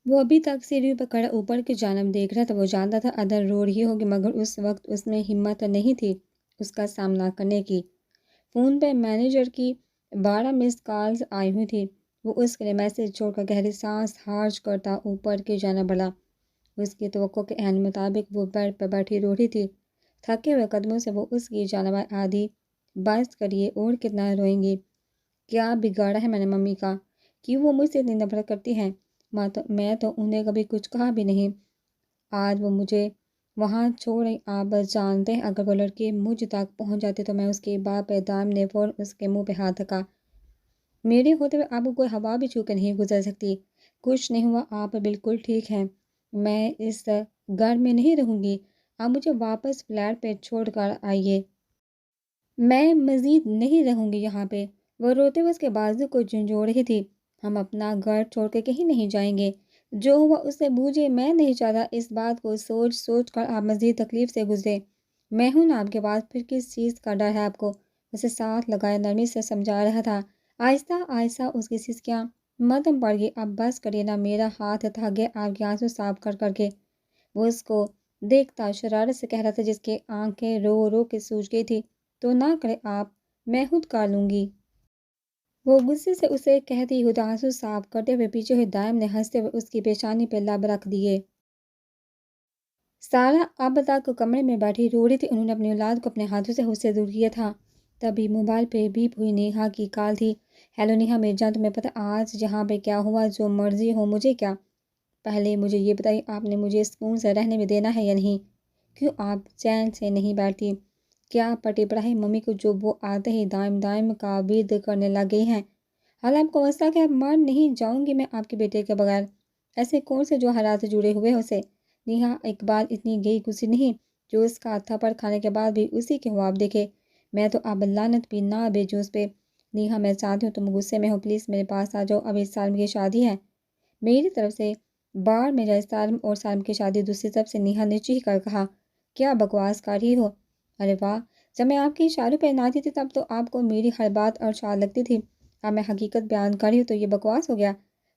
وہ ابھی تک سیڑھیوں پر کھڑا اوپر کی جانب دیکھ رہا تھا۔ وہ جانتا تھا ادھر رو رہی ہوگی، مگر اس وقت اس میں ہمت نہیں تھی اس کا سامنا کرنے کی۔ فون پہ مینیجر کی 12 مس کالز آئی ہوئی تھی۔ وہ اس کے لیے میسج چھوڑ کر گہری سانس خارج کرتا اوپر کی جانب بڑھا۔ اس کی توقع کے عین مطابق وہ بیڈ پہ بیٹھی رو رہی تھی۔ تھکے ہوئے قدموں سے وہ اس کی جانب آدھی بس کریے اور کتنا روئیں گی؟ کیا بگاڑا ہے میں نے ممی کا؟ کیوں وہ مجھ سے اتنی نفرت کرتی ہیں؟ میں تو انہیں کبھی کچھ کہا بھی نہیں۔ آج وہ مجھے وہاں چھوڑ رہی۔ آپ بس جانتے ہیں اگر وہ لڑکی مجھ تک پہنچ جاتی تو میں اس کے باپ دائم نے فوراً اس کے منہ پہ ہاتھ رکھا۔ میرے ہوتے ہوئے آپ کو کوئی ہوا بھی چھو کے نہیں گزر سکتی۔ کچھ نہیں ہوا، آپ بالکل ٹھیک ہیں۔ میں اس گھر میں نہیں رہوں گی۔ آپ مجھے واپس فلیٹ پہ چھوڑ کر آئیے۔ میں مزید نہیں رہوں گی یہاں پہ۔ وہ روتے ہوئے اس کے بازو کو جھنجھوڑ رہی تھی۔ ہم اپنا گھر چھوڑ کے کہیں نہیں جائیں گے۔ جو ہوا اس سے بوجھے۔ میں نہیں چاہتا اس بات کو سوچ سوچ کر آپ مزید تکلیف سے گزرے۔ میں ہوں نا آپ کے پاس، پھر کس چیز کا ڈر ہے آپ کو؟ اسے ساتھ لگائے نرمی سے سمجھا رہا تھا۔ آہستہ آہستہ اس کی سسکیاں مدھم پڑ گئی۔ اب بس کریے نا، میرا ہاتھ تھک گیا آپ کے آنسو صاف کر کر کے۔ وہ اس کو دیکھتا شرارت سے کہہ رہا تھا، جس کی آنکھیں رو رو کے سوج گئی تھی۔ تو نہ کرے آپ، میں خود کر لوں گی۔ وہ غصے سے اسے کہتی ہوئی آنسو صاف کرتے ہوئے پیچھے ہوئے دائم نے ہنستے ہوئے اس کی پیشانی پہ لب رکھ دیے۔ سارا اب تک کمرے میں بیٹھی رو رہی تھی۔ انہوں نے اپنی اولاد کو اپنے ہاتھوں سے خود سے دور کیا تھا۔ تبھی موبائل پہ بیپ ہوئی نیہا کی کال تھی۔ ہیلو نیہا میری جان، تمہیں پتہ آج یہاں پہ کیا ہوا؟ جو مرضی ہو، مجھے کیا؟ پہلے مجھے یہ بتائیے، آپ نے مجھے سکون سے رہنے میں دینا ہے یا نہیں؟ کیوں آپ چین سے نہیں بیٹھتی؟ کیا پٹی پڑا ہے ممی کو جو وہ آتے ہی دائم کا ورد کرنے لگ گئی ہیں؟ حال آپ کو مسئلہ کہ مر نہیں جاؤں گی میں آپ کے بیٹے کے بغیر؟ ایسے کون سے جو حالات جڑے ہوئے ہیں اسے؟ نیہا اقبال اتنی گئی گزری نہیں جو اس کا تھپڑ کھانے کے بعد بھی اسی کے خواب دیکھے۔ میں تو اب لعنت بھی نہ بھیجوں اس پہ۔ نیہا میں چاہتی ہوں تم غصے میں ہو، پلیز میرے پاس آ جاؤ، ابھی سالم کی شادی ہے۔ میری طرف سے بار میں جائے سالم، اور سالم کی شادی دوسری طرف سے، نیہا نے چیخ کر کہا۔ کیا بکواس کر رہی ہو؟ ارے واہ، جب میں آپ کے اشاروں پہ ناچتی تھی تب تو آپ کو میری ہر بات اور چال لگتی تھی۔ اب میں حقیقت بیان کر رہی ہوں تو یہ بکواس ہو گیا۔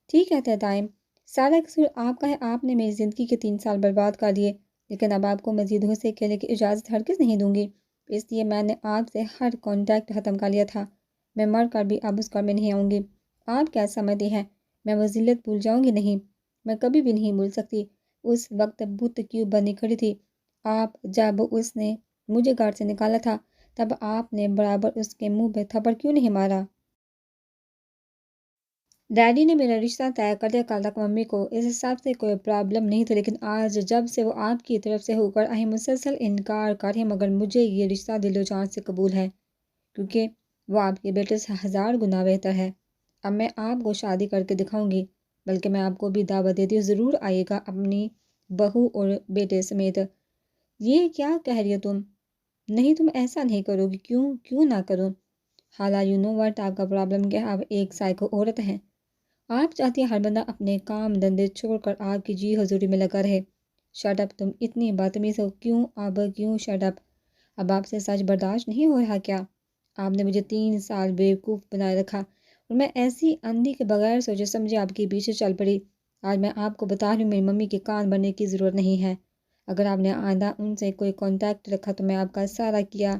ٹھیک کہتے ہیں دائم، سارا قصور آپ کا ہے۔ آپ نے میری زندگی کے 3 سال برباد کر دیے، لیکن اب آپ کو مزید حصے کھیلنے کی اجازت ہرگز نہیں دوں گی۔ اس لیے میں نے آپ سے ہر کانٹیکٹ ختم کر لیا تھا۔ میں مر کر بھی اب اس گھر میں نہیں آؤں گی۔ آپ کیا سمجھتی ہیں میں وہ ذلت بھول جاؤں گی؟ نہیں، میں کبھی بھی نہیں بھول سکتی۔ اس وقت بت کیوں بنی کھڑی تھی آپ؟ جب اس نے مجھے گھر سے نکالا تھا تب آپ نے برابر اس کے منہ پہ تھپڑ کیوں نہیں مارا؟ ڈیڈی نے میرا رشتہ طے کر دیا۔ کل تک ممی کو اس حساب سے کوئی پرابلم نہیں تھی، لیکن آج جب سے وہ آپ کی طرف سے ہو کر آئی مسلسل انکار کر رہی ہیں، مگر مجھے یہ رشتہ دل و جان سے قبول ہے، کیونکہ وہ آپ کے بیٹے سے 1000 گنا بہتر ہے۔ اب میں آپ کو شادی کر کے دکھاؤں گی، بلکہ میں آپ کو بھی دعوت دیتی ہوں، ضرور آئیے گا اپنی بہو اور بیٹے سمیت۔ یہ کیا کہہ رہی ہو تم؟ نہیں، تم ایسا نہیں کرو گی؟ کیوں نہ کروں؟ حالا یو نو وٹ، آپ کا پرابلم کیا ہے؟ آپ ایک سائیکو عورت ہیں۔ آپ چاہتی ہیں ہر بندہ اپنے کام دھندے چھوڑ کر آپ کی جی حضوری میں لگا رہے۔ شٹ اپ، تم اتنی بدتمیز ہو۔ کیوں شٹ اپ؟ اب آپ سے سچ برداشت نہیں ہو رہا کیا؟ آپ نے مجھے 3 سال بیوقوف بنائے رکھا، اور میں ایسی اندھی کے بغیر سوچے سمجھے آپ کے پیچھے چل پڑی۔ آج میں آپ کو بتا رہی ہوں، میری ممی کے کان بننے کی ضرورت نہیں ہے۔ اگر آپ نے آئندہ ان سے کوئی کانٹیکٹ رکھا تو میں آپ کا سارا کیا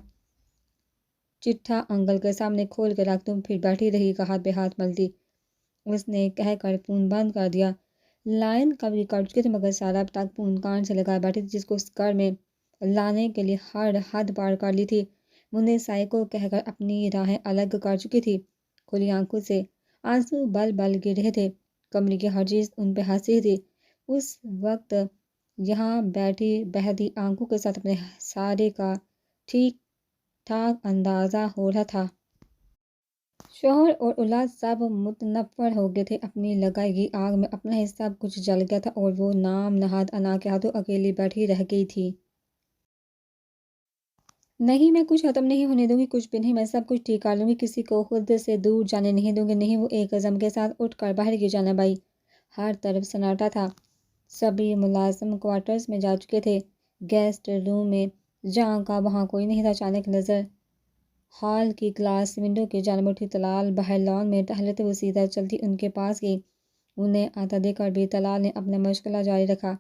چٹھا انکل کے سامنے کھول کے رکھ دوں۔ پھر بیٹھی رہی گا ہاتھ پہ ہاتھ ملتی۔ اس نے کہہ کر فون بند کر دیا۔ لائن کبھی کٹ چکی تھی، مگر سارا اب تک فون کان سے لگائے بیٹھی تھی، جس کو اس گھر میں لانے کے لیے ہر حد پار کر لی تھی۔ وہ نے سائیکو کہہ کر اپنی راہیں الگ کر چکی تھی۔ کھلی آنکھوں سے آنسو بل بل گر رہے تھے، کمرے کی ہر چیز ان پہ ہنس رہی تھی۔ اس وقت یہاں بیٹھی بہتی آنکھوں کے ساتھ اپنے سارے کا ٹھیک ٹھاک اندازہ ہو رہا تھا۔ شوہر اور اولاد سب متنفر ہو گئے تھے۔ اپنی لگائی گئی آگ میں اپنا ہی سب کچھ جل گیا تھا، اور وہ نام نہاد انا کے ہاتھوں اکیلی بیٹھی رہ گئی تھی۔ نہیں، میں کچھ ختم نہیں ہونے دوں گی، کچھ بھی نہیں۔ میں سب کچھ ٹھیک کر لوں گی، کسی کو خود سے دور جانے نہیں دوں گی۔ نہیں، وہ ایک عزم کے ساتھ اٹھ کر باہر کی جانب آئی۔ ہر طرف سناٹا تھا۔ سبھی ملازم کوارٹرز میں جا چکے تھے۔ گیسٹ روم میں جہاں کا وہاں کوئی نہیں تھا۔ اچانک نظر ہال کی گلاس ونڈو کی جانب اٹھی۔ طلال باہر لان میں ٹہل رہے تھے۔ وہ سیدھا چلتی ان کے پاس گئی۔ انہیں آتا دیکھ کر بھی طلال نے اپنا مشغلہ جاری رکھا۔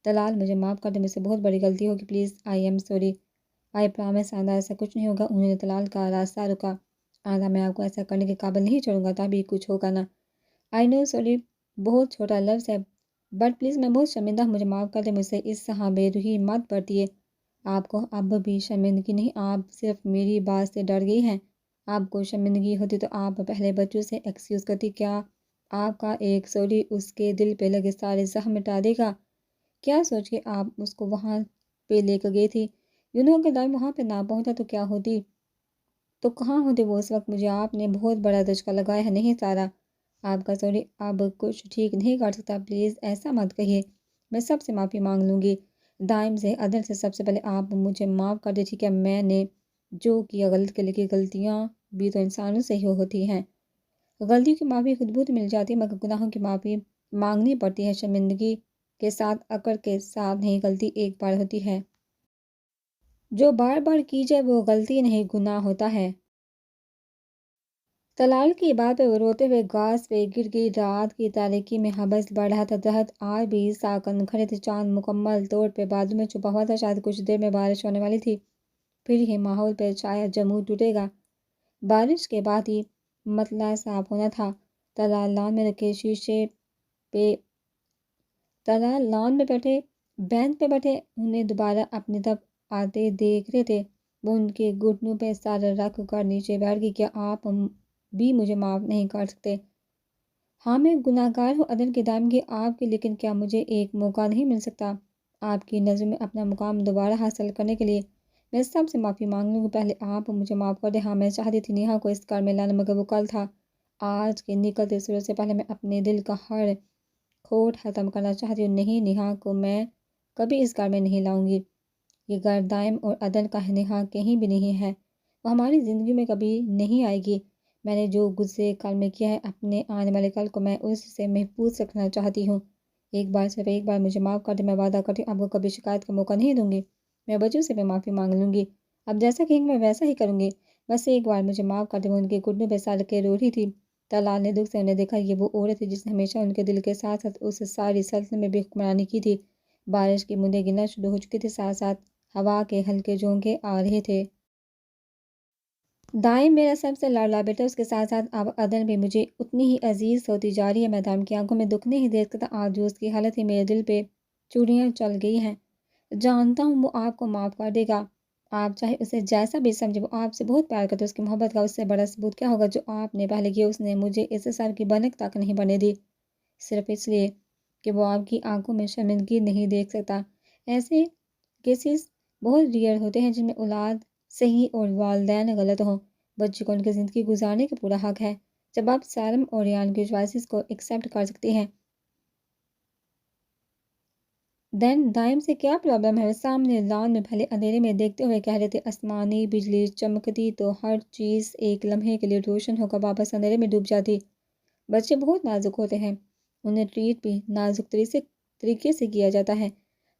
طلال مجھے معاف کر دے، مجھ سے بہت بڑی غلطی ہوگی، please I am sorry, I promise آئندہ ایسا کچھ نہیں ہوگا۔ انہوں نے طلال کا راستہ رکا۔ آئندہ میں آپ کو ایسا کرنے کے قابل نہیں چھوڑوں گا، تبھی کچھ ہوگا نا۔ آئی نو سوری بہت چھوٹا لفظ ہے، بٹ پلیز میں بہت شرمندہ ہوں، مجھے معاف کر دے، مجھ سے اس طرح بے روحی مت برتیے۔ آپ کو اب بھی شرمندگی نہیں، آپ صرف میری بات سے ڈر گئی ہیں۔ آپ کو شرمندگی ہوتی تو آپ پہلے بچوں سے ایکسکیوز کرتی۔ کیا آپ کا ایک سوری اس کے دل پہ لگے سارے زخم مٹا دے گا؟ کیا سوچ کے آپ اس کو وہاں پہ لے کر گئی تھی؟ اگر دائم وہاں پہ نہ پہنچا تو کیا ہوتی؟ تو کہاں ہوتے وہ اس وقت؟ مجھے آپ نے بہت بڑا دھچکا لگایا ہے۔ نہیں سارا، آپ کا سوری اب کچھ ٹھیک نہیں کر سکتا، پلیز ایسا مت کہیے، میں سب سے معافی مانگ لوں گی۔ دائم سے عدل سے سب سے پہلے آپ مجھے معاف کر دے، ٹھیک ہے؟ میں نے جو کیا غلط کے لیے، غلطیاں بھی تو انسانوں سے ہی ہوتی ہیں، غلطیوں کی معافی خود بہت مل جاتی ہے، مگر گناہوں کی معافی مانگنی پڑتی ہے، شرمندگی کے ساتھ، اکڑ کے ساتھ نہیں۔ غلطی ایک بار ہوتی ہے، جو بار بار کی جائے وہ غلطی نہیں، گناہ ہوتا ہے۔ طلال کی بات پہ وہ روتے ہوئے گھاس پہ گر گئی۔ رات کی تاریکی میں حبس بڑھ رہا تھا، درخت آج بھی ساکن کھڑے تھے، چاند مکمل طور پہ بادل میں چھپا ہوا تھا، شاید کچھ دیر میں بارش ہونے والی تھی، پھر ہی ماحول پہ چھایا جمود ٹوٹے گا۔ بارش کے بعد ہی مطلع صاف ہونا تھا۔ طلال لان میں رکھے شیشے پہ طلال لان میں بیٹھے بینچ پہ بیٹھے انہیں دوبارہ اپنی طرف آتے دیکھ رہے تھے۔ وہ ان کے گھٹنوں پہ سر رکھ کر نیچے بیٹھ گئی۔ کیا آپ بھی مجھے معاف نہیں کر سکتے؟ ہاں میں گناہ گار ہوں عدل کی دائم کی آپ کی، لیکن کیا مجھے ایک موقع نہیں مل سکتا آپ کی نظر میں اپنا مقام دوبارہ حاصل کرنے کے لیے؟ میں سب سے معافی مانگ لوں گی، پہلے آپ مجھے معاف کر دیں۔ ہاں میں چاہتی تھی نیہا کو اس گھر میں لانا، مگر وہ کل تھا۔ آج کے نکلتے سورج سے پہلے میں اپنے دل کا ہر کھوٹ ختم کرنا چاہتی ہوں۔ نہیں، نیہا کو میں کبھی اس گھر میں نہیں لاؤں گی۔ یہ گھر دائم اور عدل کا ہے، نیہا کہیں بھی نہیں ہے، وہ ہماری زندگی میں کبھی نہیں آئے گی۔ میں نے جو گزرے کل میں کیا ہے، اپنے آنے والے کل کو میں اس سے محفوظ رکھنا چاہتی ہوں۔ ایک بار، صرف ایک بار مجھے معاف کر دیں، میں وعدہ کرتی ہوں آپ کو کبھی شکایت کا موقع نہیں دوں گی۔ میں بچوں سے بھی معافی مانگ لوں گی، اب جیسا کہیں گے میں ویسا ہی کروں گی، بس ایک بار مجھے معاف کر دیں۔ وہ ان کے گھٹنوں پہ سر کے رو رہی تھی۔ طلال نے دکھ سے انہیں دیکھا، یہ وہ عورت تھی جس نے ہمیشہ ان کے دل کے ساتھ ساتھ اس ساری سلطنت میں بھی حکمرانی کی تھی۔ بارش کی بوندیں گرنا شروع ہو چکی تھی، ساتھ ساتھ ہوا کے ہلکے جھونکے آ رہے تھے۔ دائم میرا سب سے لاڈلا بیٹا، اس کے ساتھ ساتھ اب عدل بھی مجھے اتنی ہی عزیز ہوتی جا رہی ہے۔ میں دائم کی آنکھوں میں دکھ نہیں دیکھ سکتا، آج جو اس کی حالت ہے میرے دل پہ چوڑیاں چل گئی ہیں۔ جانتا ہوں وہ آپ کو معاف کر دے گا، آپ چاہے اسے جیسا بھی سمجھے، وہ آپ سے بہت پیار کرتے، اس کی محبت کا اس سے بڑا ثبوت کیا ہوگا جو آپ نے پہلے کیا؟ اس نے مجھے اس سر کی بنک تک نہیں بننے دی، صرف اس لیے کہ وہ آپ کی آنکھوں میں شرمندگی نہیں دیکھ سکتا۔ ایسے کیسز بہت ریئر ہوتے ہیں جن میں اولاد صحیح اور والدین غلط ہوں۔ بچے کو ان کی زندگی گزارنے کا پورا حق ہے۔ جب آپ سالم اور ریان کی چوائسز کو ایکسیپٹ کر سکتے ہیں، دین دائم سے کیا پرابلم ہے؟ وہ سامنے لان میں پھیلے اندھیرے میں دیکھتے ہوئے کہہ رہے تھے، آسمانی بجلی چمکتی تو ہر چیز ایک لمحے کے لیے روشن ہو کر واپس اندھیرے میں ڈوب جاتی۔ بچے بہت نازک ہوتے ہیں، انہیں ٹریٹ بھی نازک طریقے سے کیا جاتا ہے۔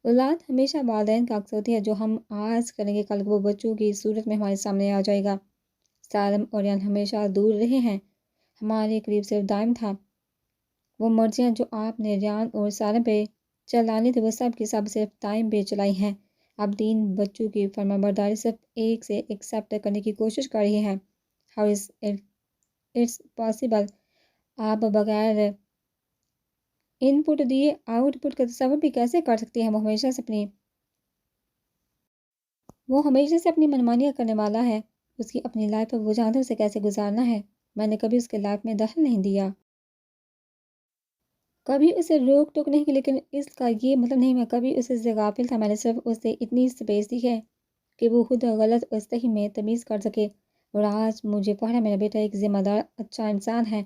اولاد ہمیشہ والدین کا عکس ہوتی ہے، جو ہم آج کریں گے کل وہ بچوں کی صورت میں ہمارے سامنے آ جائے گا۔ سالم اور ریان ہمیشہ دور رہے ہیں، ہمارے قریب صرف دائم تھا۔ وہ مرضیاں جو آپ نے ریان اور سالم پہ چلانی تھی، وہ سب کی سب صرف دائم پہ چلائی ہیں۔ اب 3 بچوں کی فرما برداری صرف ایک سے ایکسیپٹ کرنے کی کوشش کر رہی ہے۔ How is it's possible? آپ بغیر ان پٹ دیے آؤٹ پٹ کا تصور بھی کیسے کر سکتی ہیں؟ وہ ہمیشہ سے اپنی منمانیاں کرنے والا ہے، اس کی اپنی لائف ہے، وہ جانتا ہے اسے کیسے گزارنا ہے۔ میں نے کبھی اس کے لائف میں دخل نہیں دیا، کبھی اسے روک ٹوک نہیں کی، لیکن اس کا یہ مطلب نہیں میں کبھی اسے سے غافل تھا۔ میں نے صرف اسے اتنی سپیس دی ہے کہ وہ خود غلط اور صحیح میں تمیز کر سکے، اور آج مجھے پڑھا میرا بیٹا ایک ذمہ دار اچھا انسان ہے۔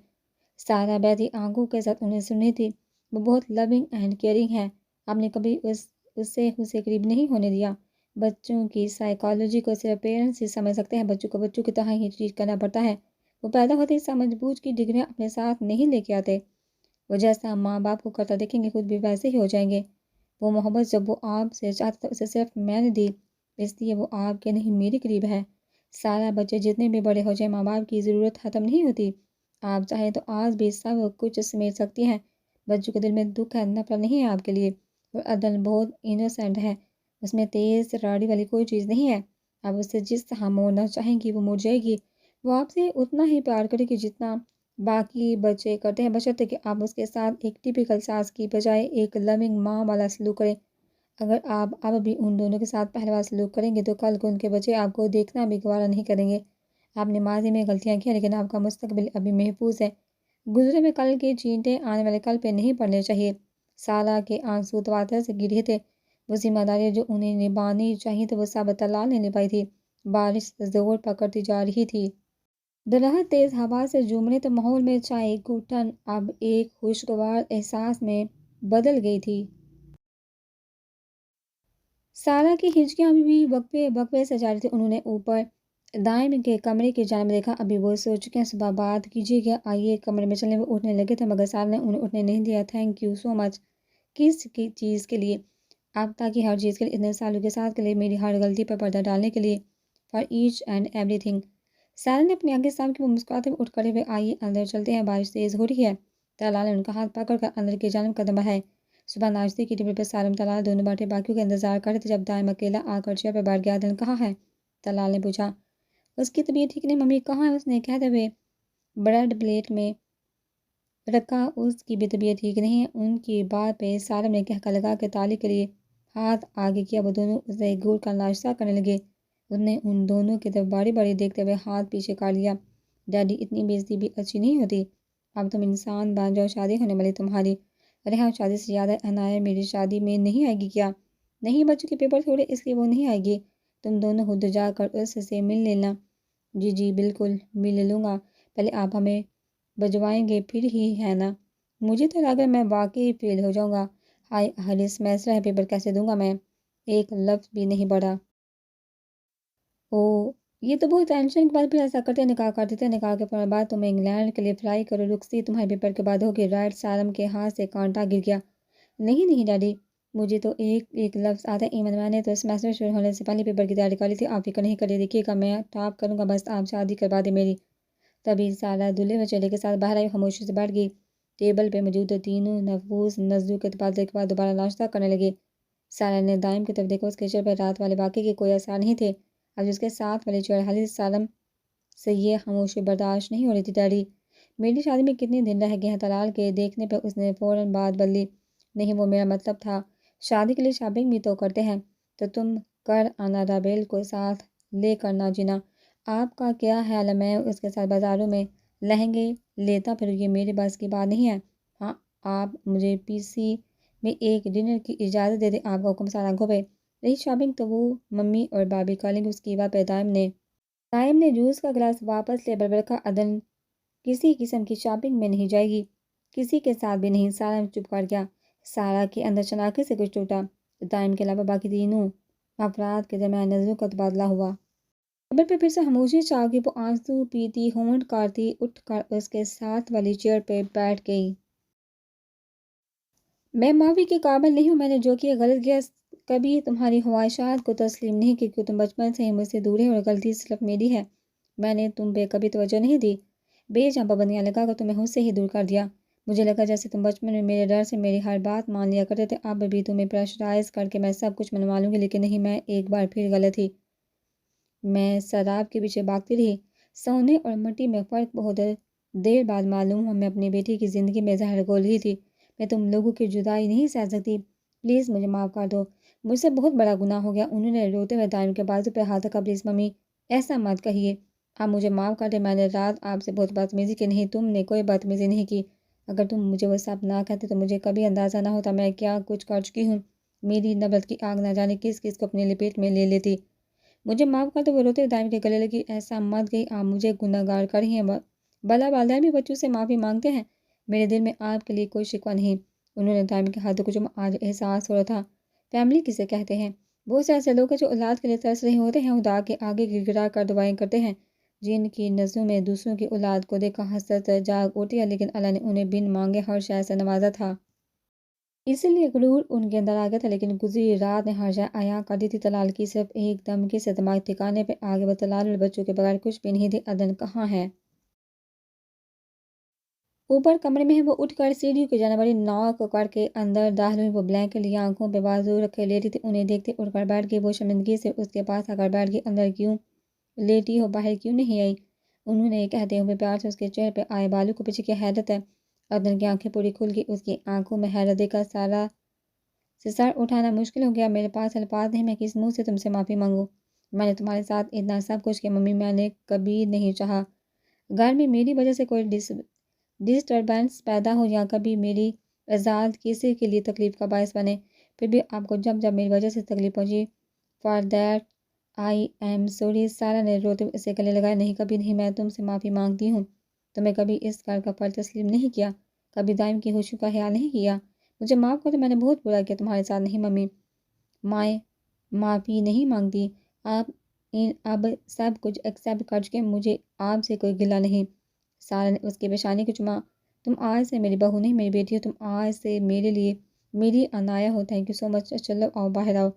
سارا بیٹھی آنکھوں کے ساتھ انہیں سن رہی تھی۔ وہ بہت لونگ اینڈ کیئرنگ ہے، آپ نے کبھی اسے قریب نہیں ہونے دیا۔ بچوں کی سائیکالوجی کو صرف پیرنٹس ہی سمجھ سکتے ہیں، بچوں کو بچوں کی طرح ہی ٹریٹ کرنا پڑتا ہے۔ وہ پیدا ہوتے ہی سمجھ بوجھ کی ڈگریاں اپنے ساتھ نہیں لے کے آتے، وہ جیسا ماں باپ کو کرتا دیکھیں گے خود بھی ویسے ہی ہو جائیں گے۔ وہ محبت جب وہ آپ سے چاہتا تھا اسے صرف میں نے دی، اس لیے وہ آپ کے نہیں میرے قریب ہے۔ سارا بچے جتنے بھی بڑے ہو جائیں، ماں باپ کی ضرورت ختم نہیں ہوتی۔ آپ چاہیں تو آج بھی سب کچھ سمیٹ سکتی ہیں، بچوں کے دل میں دکھ ہے، نفرت نہیں ہے آپ کے لیے، اور عدن بہت انوسینٹ ہے، اس میں تیز راڑی والی کوئی چیز نہیں ہے۔ آپ اس سے جس طرح موڑنا چاہیں گی وہ موڑ جائے گی، وہ آپ سے اتنا ہی پیار کرے گی جتنا باقی بچے کرتے ہیں، بشرطے کہ آپ اس کے ساتھ ایک ٹپیکل ساس کی بجائے ایک لوننگ ماں والا سلوک کریں۔ اگر آپ اب بھی ان دونوں کے ساتھ پہلے والا سلوک کریں گے تو کل کو ان کے بچے آپ کو دیکھنا بھی گوارا نہیں کریں گے۔ آپ نے ماضی میں غلطیاں کی ہیں، لیکن آپ کا مستقبل ابھی محفوظ ہے۔ گزرے ہوئے کل کے چینٹے آنے والے کل پہ نہیں پڑنے چاہیے۔ سالہ کے آنسو تواتر سے گر رہے تھے، وہ ذمہ داریاں جو انہیں نبھانی چاہیے تھی وہ سب طلال نے نبھائی تھی۔ بارش زور پکڑتی جا رہی تھی، درخت تیز ہوا سے جھوم رہے تھے، ماحول میں چھائی گھٹن اب ایک خوشگوار احساس میں بدل گئی تھی۔ سارہ کی ہچکیاں ابھی بھی وقفے وقفے سے جاری تھی۔ انہوں نے اوپر دائیں کے کمرے کی جانب دیکھا، ابھی وہ سو چکے ہیں، صبح بات کیجیے گا، آئیے کمرے میں چلیں۔ وہ اٹھنے لگے تھے مگر سارہ نے انہیں اٹھنے نہیں دیا۔ تھینک یو سو مچ۔ کس کی چیز کے لیے؟ آپ تاکہ ہر چیز کے لیے، اتنے سالوں کے ساتھ کے لیے، میری ہر غلطی پر پردہ ڈالنے کے لیے، for each and everything. Sara نے اپنی آنکھیں صاف کی، وہ مسکراتے ہوئے اٹھ کھڑے ہوئے، آئیے اندر چلتے ہیں، بارش تیز ہو رہی ہے۔ طلال نے ان کا ہاتھ پکڑ کر اندر کی جانب قدم بڑھائے۔ صبح ناشتے کی ٹیبل پر سالم طلال دونوں بیٹھے باقیوں کا انتظار کر رہے تھے، جب دائم اکیلا آ کر چیئر پہ بیٹھ گیا۔ عدن کہاں ہے؟ طلال نے پوچھا۔ اس کی طبیعت ٹھیک نہیں ممی، کہاں ہے؟ اس نے کہتے ہوئے بریڈ پلیٹ میں رکھا۔ اس کی بھی طبیعت ٹھیک نہیں ہے۔ ان کی بات پہ سالم نے کہکا لگا کے تالی کے لیے ہاتھ آگے کیا، وہ دونوں اسے گھور کر ناشتہ کرنے لگے۔ اس نے ان دونوں کی طرف باری باری دیکھتے ہوئے ہاتھ پیچھے کاٹ لیا۔ ڈیڈی اتنی بےعزتی بھی اچھی نہیں ہوتی، اب تم انسان بن جاؤ، شادی ہونے والی تمہاری، ریحاں شادی سے زیادہ عنایت میری شادی میں نہیں آئے گی کیا؟ نہیں، بچوں کے پیپر تھوڑے اس لیے وہ نہیں آئے گی، تم دونوں خود جا کر اس سے مل لینا۔ جی جی بالکل مل لوں گا، پہلے آپ ہمیں بجوائیں گے پھر ہی، ہے نا؟ مجھے تو لگا میں واقعی فیل ہو جاؤں گا۔ ہائے آخری سیمسٹر ہے، پیپر کیسے دوں گا میں؟ ایک لفظ بھی نہیں پڑھا۔ اوہ، یہ تو بہت ٹینشن کے بعد پھر ایسا کرتے، نکاح کر دیتے، نکاح کے فوراً بعد تم انگلینڈ کے لیے فلائی کرو، رخصتی تمہارے پیپر کے بعد ہوگی، رائٹ؟ سالم کے ہاتھ سے کانٹا گر گیا۔ نہیں نہیں ڈیڈی، مجھے تو ایک ایک لفظ آتا ہے، ایون میں نے تو سیمسٹر شروع ہونے سے پہلے پیپر کی تیاری کر لی تھی، آپ فکر نہیں کریے، دیکھیے گا میں ٹاپ کروں گا، بس آپ شادی کروا دیں میری۔ تبھی سارہ دلہے و چہرے کے ساتھ باہر آئی، خاموشی سے بیٹھ گئی۔ ٹیبل پہ موجود تینوں نفوس نظروں کے تبادلے کے بعد دوبارہ ناشتہ کرنے لگے۔ سارہ نے دائم کی طرف دیکھا، اس کے چہرے پر رات والے واقعے کے کوئی آثار نہیں تھے، اب جس کے ساتھ والی چیئر خالی تھی۔ سالم سے یہ خاموشی برداشت نہیں ہو رہی تھی۔ ڈیڈی میری شادی میں کتنے دن رہ گئے ہیں؟ طلال کے دیکھنے پہ اس نے فوراً بات بدلی۔ نہیں، وہ میرا مطلب تھا شادی کے لیے شاپنگ بھی تو کرتے ہیں، تو تم کر آنا، رابیل کو ساتھ لے کر نہ جینا۔ آپ کا کیا خیال ہے میں اس کے ساتھ بازاروں میں لہنگے لیتا پھر؟ یہ میرے بس کی بات نہیں ہے۔ ہاں، آپ مجھے پی سی میں ایک ڈنر کی اجازت دے دیں، آپ کا حکم سارا آنکھوں پہ۔ رہی شاپنگ تو وہ ممی اور بابی کر لیں گے، اس کی بات پہ دائم نے جوس کا گلاس واپس لے بڑبڑ کا، عدن کسی قسم کی شاپنگ میں نہیں جائے گی، کسی کے ساتھ بھی نہیں۔ سارا چپ کر گیا۔ سارا کے اندر شناخت سے کچھ ٹوٹا، دائم کے علاوہ باقی تینوں افراد کے درمیان نظروں کا تبادلہ ہوا۔ ٹیبل پہ پھر سے خاموشی چھا گئی، وہ آنسو پیتی ہونٹ کاٹتی اٹھ کر اس کے ساتھ والی چیئر پہ بیٹھ گئی۔ میں معافی کے قابل نہیں ہوں، میں نے جو کیا غلط کیا، کبھی تمہاری خواہشات کو تسلیم نہیں کی، کیونکہ تم بچپن سے ہی مجھ سے دور ہے اور غلطی صرف میری ہے، میں نے تم پہ کبھی توجہ نہیں دی، بے جان پابندیاں لگا کر تمہیں مجھ سے ہی دور کر دیا۔ مجھے لگا جیسے تم بچپن میں میرے ڈر سے میری ہر بات مان لیا کرتے تھے، اب بھی تمہیں پریشرائز کر کے میں سب کچھ منوا لوں گی، لیکن نہیں، میں ایک بار پھر غلط تھی۔ میں سراب کے پیچھے بھاگتی رہی، سونے اور مٹی میں فرق بہت دیر بعد معلوم ہوا، میں اپنی بیٹی کی زندگی میں زہر گھول رہی تھی۔ میں تم لوگوں کی جدائی نہیں سہ سکتی، پلیز مجھے معاف کر دو، مجھ سے بہت بڑا گناہ ہو گیا۔ انہوں نے روتے ہوئے دائم کے بازو پہ ہاتھ رکھا۔ پلیز ممی، ایسا مت کہیے، آپ مجھے معاف کر دیں، میں نے رات آپ سے بہت بدتمیزی کی۔ نہیں، تم نے کوئی بدتمیزی نہیں کی، اگر تم مجھے وہ سب نہ کہتے تو مجھے کبھی اندازہ نہ ہوتا میں کیا کچھ کر چکی ہوں، میری نفرت کی آگ نہ جانے کس کس کو اپنی لپیٹ میں لے لیتی۔ مجھے معاف کر دو، وہ روتے ہوئے دائم کے گلے لگی۔ ایسا مت کہیے، آپ مجھے گناہ گار کر رہی ہیں، بھلا والدین بھی بچوں سے معافی مانگتے ہیں، میرے دل میں آپ کے لیے کوئی شکوہ نہیں۔ انہوں نے دائم کے ہاتھوں کو چوما۔ آج احساس ہو رہا تھا فیملی کسے کہتے ہیں، بہت سے ایسے لوگ ہیں جو اولاد کے لیے ترس رہے ہوتے ہیں، خدا کے آگے گر گرا کر دعائیں کرتے ہیں، جن کی نظروں میں دوسروں کی اولاد کو دیکھ کر حسرت جاگ اٹھتی ہے، لیکن اللہ نے انہیں بن مانگے ہر شے سے نوازا تھا، اسی لیے غرور ان کے اندر آ گیا تھا، لیکن گزری رات نے ہر شے عیاں کر دی تھی۔ طلال کی صرف ایک دھمکی سے دماغ ٹھکانے پہ آ گیا، وہ طلال اور بچوں کے بغیر کچھ بھی نہیں تھی۔ عدن کہاں ہے؟ اوپر کمرے میں ہے، وہ اٹھ کر سیڑھیوں کی جانب بڑی نوک کر کے اندر داخل ہوئی۔ وہ بلینکٹ لیے آنکھوں پہ بازو رکھے لیٹی تھی، انہیں دیکھتے اٹھ کر بیٹھ گئی۔ وہ شرمندگی سے اس کے پاس آ کر بیٹھ گئی۔ اندر کیوں لیٹی ہو، باہر کیوں نہیں آئی؟ انہوں نے کہتے ہوئے پیار سے اس کے چہرے پہ آئے بالوں کو پیچھے کیا۔ حیرت ہے۔ عدنان کی آنکھیں پوری کھل گئی، اس کی آنکھوں میں حیرت دیکھ کر سارا سے سر اٹھانا مشکل ہو گیا۔ میرے پاس الفاظ نہیں، میں کس منہ سے تم سے معافی مانگوں؟ میں نے تمہارے ساتھ اتنا سب کچھ کیا ممی، میں نے کبھی نہیں چاہا گھر میں میری وجہ سے کوئی ڈسٹربنس پیدا ہو یا کبھی میری آزاد کسی کے لیے تکلیف کا باعث بنے۔ پھر بھی آپ کو جب جب میری وجہ سے تکلیف پہنچی، for that I am sorry. سارا نے روتے ہوئے اسے گلے لگایا۔ نہیں، کبھی نہیں، میں تم سے معافی مانگتی ہوں۔ تمہیں کبھی اس گھر کا فرد تسلیم نہیں کیا، کبھی دائم کی خوشی کا خیال نہیں کیا۔ مجھے معاف کرو، میں نے بہت برا کیا تمہارے ساتھ۔ نہیں ممی، میں معافی نہیں مانگتی، آپ اب سب کچھ ایکسیپٹ کر چکے، مجھے آپ سے کوئی گلہ نہیں۔ سارا نے اس کی پیشانی کو چوما۔ تم آج سے میری بہو نہیں، میری بیٹی ہو، تم آج سے میرے لیے میری عنایا ہو۔ تھینک یو سو مچ۔ چلو آؤ باہر آؤ،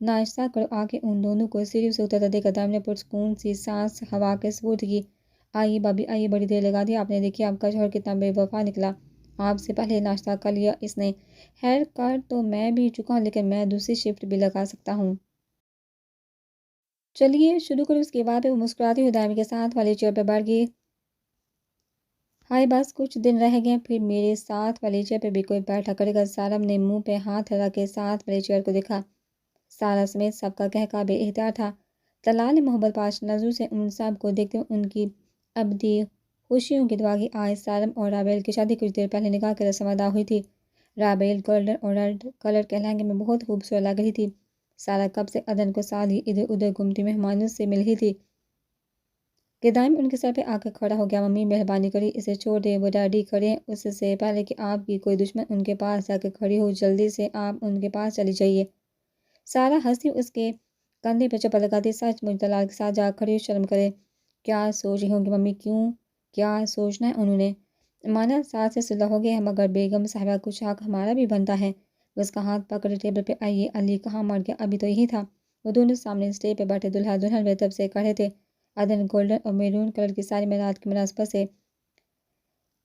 ناشتہ کرو۔ آ کے ان دونوں کو سیڑھیوں سے اترتا دیکھا دائم نے پرسکون سی سانس ہوا کے سپرد کی۔ آئیے بابی آئیے، بڑی دیر لگا دی آپ نے، دیکھیے آپ کا شوہر کتنا بے وفا نکلا، آپ سے پہلے ناشتہ کر لیا اس نے۔ ہیئر کٹ تو میں بھی چکا ہوں، لیکن میں دوسری شفٹ بھی لگا سکتا ہوں۔ چلیے شروع کرو۔ اس کے بعد وہ مسکراتی ہوئی دائم کے ساتھ والی چیئر پہ بیٹھ گئی۔ ہائے بس کچھ دن رہ گئے، پھر میرے ساتھ والی چیئر پہ بھی کوئی بیٹھا کرے گا۔ سارا نے منہ پہ ہاتھ رکھ کے ساتھ والی چیئر کو دیکھا۔ سارا سمیت سب کا کہکا بے اختیار تھا۔ طلال نے محبت پاش نظروں سے ان سب کو دیکھتے ہوئے ان کی ابدی خوشیوں کی دعا کی۔ آج سارم اور رابیل کی شادی کچھ دیر پہلے نکاح کی رسم ادا ہوئی تھی۔ رابیل گولڈن اور ریڈ کلر کے لہنگے میں بہت خوبصورت لگ رہی تھی۔ سارا کب سے عدن کو ساتھ ہی ادھر ادھر گھومتی مہمانوں سے مل رہی تھی کہ دائم ان کے سر پہ آ کر کھڑا ہو گیا۔ ممی مہربانی کری اسے چھوڑ دیں، وہ ڈیڈی کریں اس سے پہلے کہ آپ کی کوئی دشمن ان کے پاس جا کے کھڑی ہو، جلدی سے آپ ان کے پاس چلی جائیے۔ سارا ہنسی اس کے کندھے پہ چپل لگاتی۔ سچ مجھ طلال کے ساتھ جا کھڑی، شرم کرے، کیا سوچ رہی ہوں گی ممی؟ کیوں، کیا سوچنا ہے انہوں نے؟ مانا ساتھ سے صلح ہو گئے، مگر بیگم صاحبہ کچھ حق ہمارا بھی بنتا ہے۔ اس کا ہاتھ پکڑے ٹیبل پہ آئیے، علی کہاں مر گیا؟ ابھی تو یہی تھا۔ وہ دونوں سامنے اسٹیج پہ بیٹھے دلہا دلہن مرتب سے کھڑے تھے۔ عدن گولڈن اور میرون کلر کی ساری رات کی مناسبت سے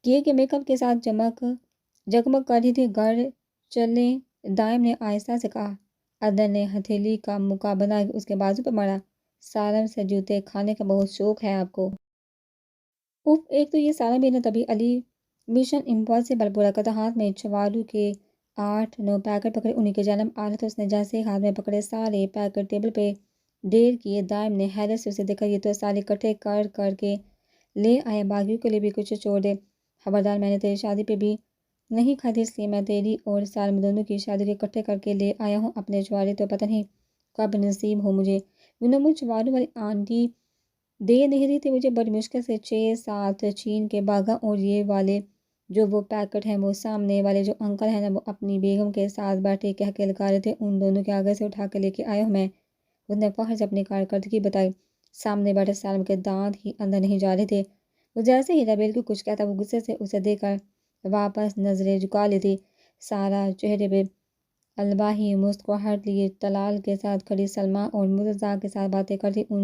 کیے کے میک اپ کے ساتھ جگمگ کر رہی تھی۔ گھر چلیں، دائم نے آہستہ سے کہا۔ عدن نے ہتھیلی کا مکہ بنا کے اس کے بازو پر مارا۔ سالم سے جوتے کھانے کا بہت شوق ہے آپ کو؟ اوف، ایک تو یہ سارا بھی نہ تبھی علی مشن امپاسبل پورا کرتا۔ ہاتھ میں چوالو کے 8-9 پیکٹ پکڑے، انہیں کی جانب آ رہا تھا۔ اس نے جیسے ہاتھ میں پکڑے سارے پیکٹ ٹیبل پہ ڈھیر کیے۔ دائم نے حیرت سے اسے دیکھا، یہ تو سارے اکٹھے کر کر کے لے آیا، باقیوں کے لیے بھی کچھ چھوڑ دے۔ خبردار، میں نے تیری شادی پہ بھی نہیں کھائی، اس لیے میں تیری اور سالم دونوں کی شادی کے اکٹھے کر کے لے آیا ہوں۔ اپنے چوالے تو پتہ نہیں کب نصیب ہو مجھے۔ وہ چوالوں والی آنٹی دے نہیں رہی تھی مجھے، بڑی مشکل سے 6-7 چھین کے بھاگا، اور یہ والے جو وہ پیکٹ ہیں، وہ سامنے والے جو انکل ہیں نا، وہ اپنی بیگم کے ساتھ بیٹھے کہہ کے لگا رہے تھے، ان دونوں کے آگے سے اٹھا کے لے کے آیا ہوں میں۔ اس نے فخر سے اپنی کارکردگی بتائی۔ سامنے بیٹھے سالم کے دانت ہی اندر نہیں جا رہے تھے۔ وہ جیسے ہی رابیل کو کچھ کہتا، وہ غصے سے اسے دیکھ کر واپس نظریں جھکا لیتی۔ سارا چہرے پہ الباہی مسکراہٹ لیے طلال کے ساتھ کھڑی سلمیٰ اور مرتضیٰ کے ساتھ باتیں کرتی۔ وہ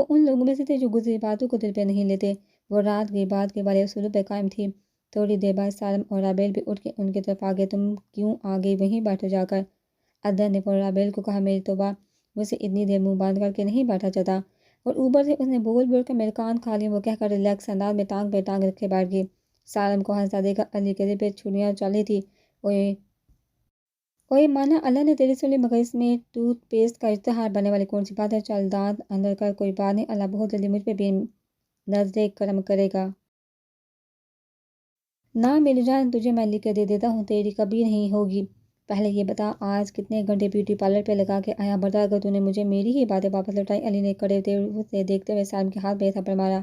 ان لوگوں میں سے تھے جو گزری باتوں کو دل پہ نہیں لیتے۔ وہ رات گئی بات کے والے اصولوں پہ قائم تھی۔ تھوڑی دیر بعد سالم اور رابیل بھی اٹھ کے ان کی طرف آگے۔ تم کیوں آ گئی؟ وہیں بیٹھو جا کر۔ عدن نے فوراً رابیل کو کہا، میری توبہ، مجھ سے اتنی دیر منہ بند کر کے نہیں بیٹھا جاتا۔ اور اوپر سے اس نے بول کر میرے کان کھا لیے، وہ کہہ کر ریلیکس انداز میں ٹانگ پہ ٹانگ رکھے بیٹھ گئی۔ سالم کو ہنستا دیکھا علی کے دل پہ چھریاں چل رہی تھی۔ اوئے مانا اللہ نے تیری سن لی، مگر اس میں ٹوتھ پیسٹ کا اشتہار بننے والی کون سی بات ہے؟ چل دانت اندر کر، کوئی بات نہیں، اللہ بہت جلدی مجھ پہ بھی نظر کرم کرے گا۔ نہ میری جان، تجھے میں لکھ کے دے دیتا ہوں، تیری کبھی نہیں ہوگی۔ پہلے یہ بتا آج کتنے گھنٹے بیوٹی پارلر پہ لگا کے آیا؟ بتا اگر تو نے مجھے میری ہی باتیں واپس لوٹائی۔ علی نے کڑے ہوتے سے دیکھتے ہوئے سالم کے ہاتھ پہ تھپڑ مارا۔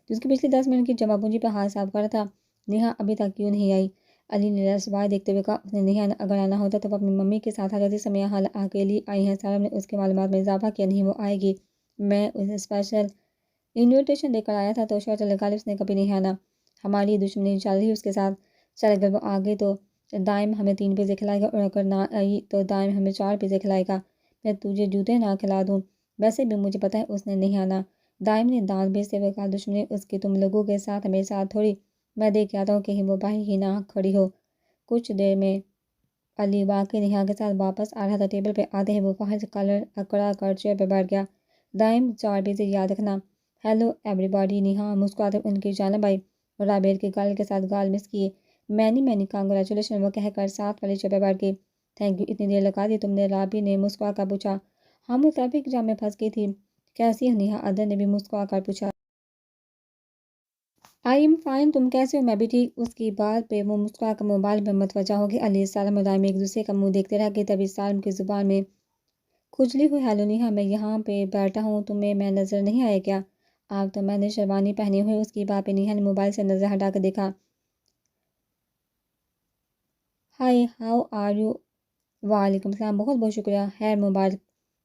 جس کی پچھلی 10 منٹ کی جمع پونجی پہ ہاتھ صاف کر تھا۔ نیہا ابھی تک کیوں نہیں آئی؟ علی نے رسوائی دیکھتے ہوئے کہا، اس نے نیہا اگر آنا ہوتا تو وہ اپنی ممی کے ساتھ آ جاتی، سمیہ حال اکیلی آئی ہیں۔ سالم نے اس کی معلومات میں اضافہ کیا، نہیں وہ آئے گی، میں اسے اسپیشل انویٹیشن دے کر آیا تھا، تو شرط لگا لی اس نے کبھی نہیں آنا، ہماری دشمنی چل رہی اس کے ساتھ۔ چل اگر وہ آ گئی تو دائم ہمیں 3 پیزے کھلائے گا، اور اگر نہ آئی تو دائم ہمیں 4 پیزے کھلائے گا، میں تجھے جوتے نہ کھلا دوں۔ ویسے بھی مجھے پتہ ہے اس نے نہیں آنا، دائم نے دانت بیچتے ہوئے کہا، دشمنی اس کی تم لوگوں کے ساتھ میرے ساتھ تھوڑی، میں دیکھ کے آتا ہوں کہیں وہ بھائی ہی نہ کھڑی ہو۔ کچھ دیر میں علی واقعی نیہا کے ساتھ واپس آ رہا تھا۔ ٹیبل پہ آتے ہی وہ باہر سے کالر اکڑا کر چیئر پہ بیٹھ گیا۔ دائم 4 بجے یاد رکھنا۔ Hello every body. نیہا مسکراتے ان کی جانب آئی اور رابعہ کے گال کے ساتھ گال مس کیے۔ مینی کانگریچولیشن وہ کہہ کر ساتھ والی چیئر پہ بیٹھ گئی۔ تھینک یو، اتنی دیر لگا دی تم نے؟ رابعہ نے مسکرا کر پوچھا۔ ہاں وہ ٹریفک جام میں پھنس گئی تھی۔ کیسی ہو نیہا؟ ادر نے بھی مسکرا کر پوچھا۔ آئی ایم فائن، تم کیسے ہو؟ میں بھی ٹھیک۔ اس کی بات پہ وہ مسکرا کر موبائل پہ متوجہ ہو گئی۔ علی، سالم اور دائم ایک دوسرے کا منہ دیکھتے رہ گئے۔ تبھی سالم کی زبان میں کھجلی ہوئی۔ ہیلو نیہا، میں یہاں پہ بیٹھا ہوں، تمہیں میں نظر نہیں آیا کیا؟ آپ تو میں نے شیروانی پہنی ہوئی۔ اس کی بات پہ نیہا نے موبائل سے نظر ہٹا کر دیکھا۔ Hi, how are you? وعلیکم السلام، بہت بہت شکریہ، خیر مبارک۔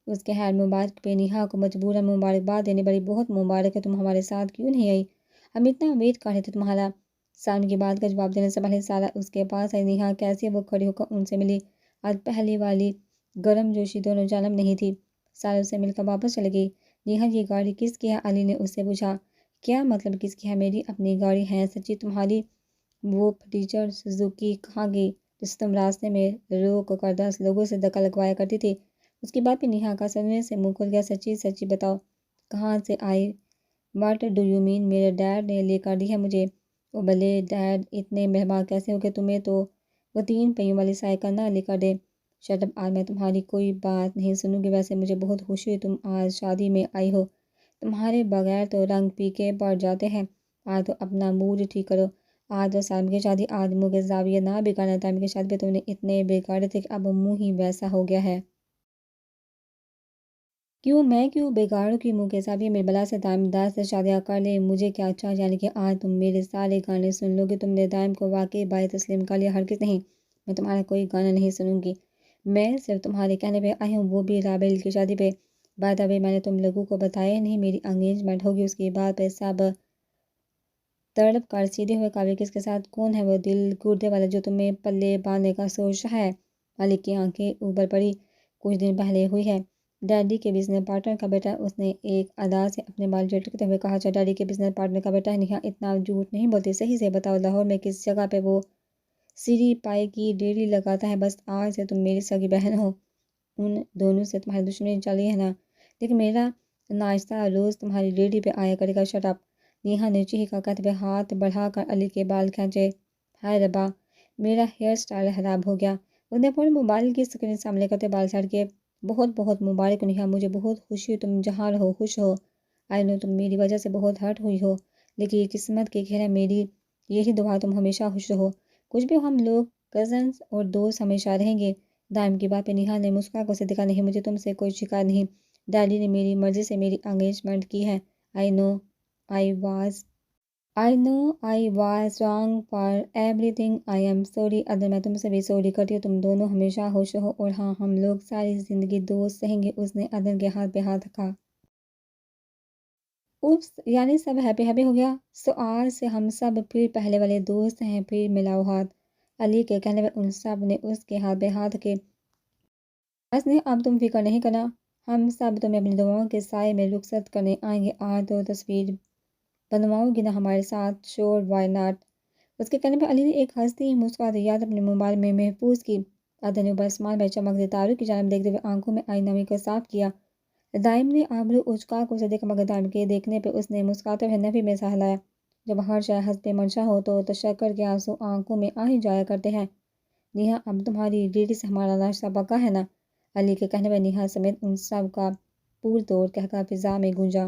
اس کے خیر مبارک پہ نیہا کو مجبوراً مبارکباد دینی پڑی۔ بہت مبارک ہے، تم ہمارے ساتھ کیوں نہیں آئی؟ ہم اتنا ویٹ کر رہے تھے تمہارا۔ سالم کی بات کا جواب دینے سے پہلے سارا اس کے پاس آئی۔ نیہا کیسی ہے؟ وہ کھڑی ہو کر ان سے ملی۔ آج پہلی والی گرم جوشی دونوں جانب نہیں تھی۔ سارا اس سے مل کر واپس چلی گئی۔ نیہا یہ گاڑی کس کی ہے؟ علی نے اس سے پوچھا۔ کیا مطلب کس کی ہے؟ میری اپنی گاڑی ہے۔ سچی؟ تمہاری وہ پھٹیچر سوزوکی کہاں گئی جسے تم راستے میں روک کر 10 لوگوں سے دھکا لگوایا کرتی تھی؟ اس کی بات پہ نیہا کا سننے سے منہ کھل گیا۔ سچی سچی بتاؤ کہاں سے آئی؟ What do you mean? میرے ڈیڈ نے لے کر دی ہے مجھے۔ او بھلے ڈیڈ اتنے مہربان کیسے ہو کہ تمہیں تو وہ 3 پہیوں والی سائیکل نہ لے کر دے؟ شٹ اپ، آج میں تمہاری کوئی بات نہیں سنوں گی۔ ویسے مجھے بہت خوشی ہوئی تم آج شادی میں آئی ہو، تمہارے بغیر تو رنگ پھیکے پڑ جاتے ہیں۔ آج تو اپنا موڈ ٹھیک کرو۔ آج تو سالم کی شادی آدمیوں کے زاویے نہ بگاڑنا۔ دائم کی شادی پہ تم نے اتنے بگاڑے تھے کہ اب منہ ہی ویسا ہو گیا ہے۔ کیوں میں کیوں بگاڑوں کی منہ کے زاویے؟ میری بلا سے دائم داس سے شادیاں کر لے، مجھے کیا اچھا، یعنی کہ آج تم میرے سارے گانے سن لو گے؟ تم نے دائم کو واقعی بھائی تسلیم کر لیا؟ ہرگز نہیں، میں تمہارا کوئی گانا نہیں سنوں گی۔ میں صرف تمہارے کہنے پہ آئی ہوں، وہ بھی رابعہ کی شادی پہ۔ بائی دا وے، میں نے تم لوگوں کو بتایا ہی نہیں، میری انگیجمنٹ ہوگی۔ اس کی بات پہ سب تڑپ کر سیدھے ہوئے۔ کاویہ کس کے ساتھ؟ کون ہے وہ دل گردے والا جو تمہیں پلے باندھنے کا سوچ رہا ہے؟ علی کی آنکھیں اوپر پڑی۔ کچھ دن پہلے ہوئی ہے۔ ڈیڈی کے بزنس پارٹنر کا بیٹا، اس نے ایک ادا سے اپنے بال جھٹکتے ہوئے کہا۔ اچھا، ڈیڈی کے بزنس پارٹنر کا بیٹا ہے؟ نیہا اتنا جھوٹ نہیں بولتی، صحیح سے بتاؤ، لاہور میں کس جگہ پہ وہ سری پائی کی ریڑھی لگاتا ہے؟ بس آج سے تم میری سگی بہن ہو، ان دونوں سے تمہاری دشمنی چلی ہے نا؟ لیکن میرا ناشتہ روز تمہاری ریڑھی پہ آیا کرے گا۔ شٹ اپ، نیہا نے چیخا کہتے ہوئے ہاتھ بڑھا کر علی کے بال کھینچے۔ ہائے ربا، میرا ہیئر سٹائل خراب ہو گیا۔ اس نے فوراً موبائل کی اسکرین سامنے کرتے بال سیٹ کیے۔ بہت بہت مبارک نیہا، مجھے بہت خوشی ہوئی، تم جہاں رہو خوش ہو۔ آئی نو تم میری وجہ سے بہت ہرٹ ہوئی ہو، لیکن یہ قسمت کے کھیل ہے، میری یہی دعا ہے تم ہمیشہ خوش رہو۔ کچھ بھی ہم لوگ کزنس اور دوست ہمیشہ رہیں گے۔ دائم کی بات پہ نیہا نے مسکرا کر اسے دیکھا۔ نہیں، مجھے تم سے کوئی شکایت نہیں، ڈیڈی نے میری مرضی سے میری انگیجمنٹ کی ہے۔ I know I was wrong for everything, I am sorry. ادر، میں تم سے بھی سوری کرتی ہوں، تم دونوں ہمیشہ خوش رہو، اور ہاں، ہم لوگ ساری زندگی دوست رہیں گے۔ اس نے ادر کے ہاتھ پہ ہاتھ رکھا۔ اوپس، یعنی سب ہیپی ہو گیا؟ سو آج سے ہم سب پھر پہلے والے دوست ہیں، پھر ملاؤ ہاتھ۔ علی کے کہنے پہ ان سب نے اس کے ہاتھ پہ ہاتھ رکھے۔ بس نہیں، اب تم فکر نہیں کرنا، ہم سب تمہیں اپنی دعاؤں کے سائے میں رخصت کرنے آئیں گے۔ آج تو تصویر بنواؤ گی نا ہمارے ساتھ؟ شور، وائی ناٹ۔ اس کے کہنے پہ علی نے ایک ہنستی مسکراہٹ یاد اپنے موبائل میں محفوظ کی۔ ادر نے اوپر آسمان میں چمکتے تاروں کی جانب دیکھتے ہوئے آنکھوں میں آئی نمی کو صاف کیا۔ دائم نے آبرو اچکا کر اسے دیکھا، مگر دائم کے دیکھنے پہ اس نے مسکراتے ہوئے نفی میں سہ ہلایا۔ جب ہر شے حسب منشا ہو تو تشکر کے آنسو آنکھوں میں آ ہی جایا کرتے ہیں۔ نیہا، اب تمہاری ریڑھی سے ہمارا ناشتہ پکا ہے نا؟ علی کے کہنے پہ نیہا سمیت ان سب کا پور توڑ قہقہ فضا میں گونجا۔